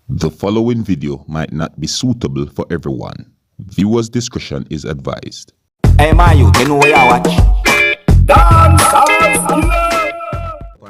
The following video might not be suitable for everyone. Viewers' discretion is advised. Hey man, you know where I watch? Dancehall.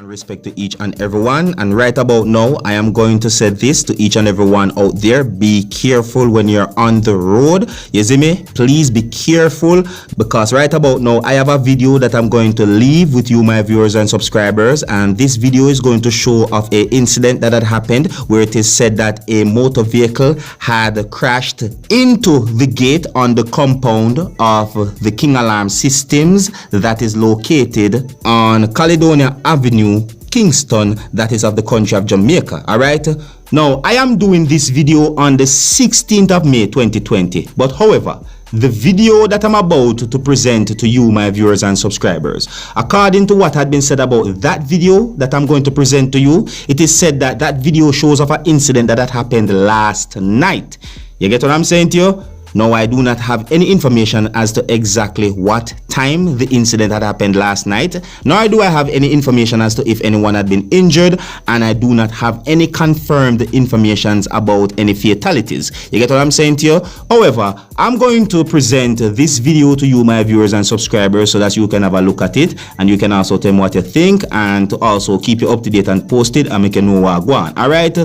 Respect to each and everyone, and right about now I am going to say this to each and everyone out there: be careful when you're on the road. You see me? Please be careful, because right about now I have a video that I'm going to leave with you, my viewers and subscribers, and this video is going to show of a incident that had happened where it is said that a motor vehicle had crashed into the gate on the compound of the Kingalarm systems that is located on Caledonia Avenue Kingston, that is of the country of Jamaica. Alright, now I am doing this video on the 16th of May 2020, but however, the video that I'm about to present to you, my viewers and subscribers, according to what had been said about that video that I'm going to present to you, it is said that that video shows of an incident that had happened last night. You get what I'm saying to you? Now, I do not have any information as to exactly what time the incident had happened last night, nor do I have any information as to if anyone had been injured, and I do not have any confirmed information about any fatalities. You get what I'm saying to you? However, I'm going to present this video to you, my viewers and subscribers, so that you can have a look at it, and you can also tell me what you think, and to also keep you up to date and posted and make you know what I want. Alright?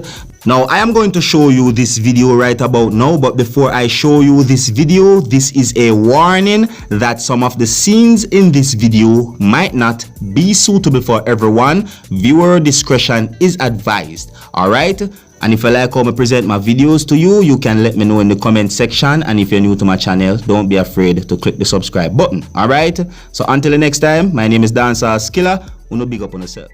Now, I am going to show you this video right about now, but before I show you this video, this is a warning that some of the scenes in this video might not be suitable for everyone. Viewer discretion is advised. Alright? And if you like how I present my videos to you, you can let me know in the comment section. And if you're new to my channel, don't be afraid to click the subscribe button. Alright? So until the next time, my name is Dancehall. Uno big up on yourself.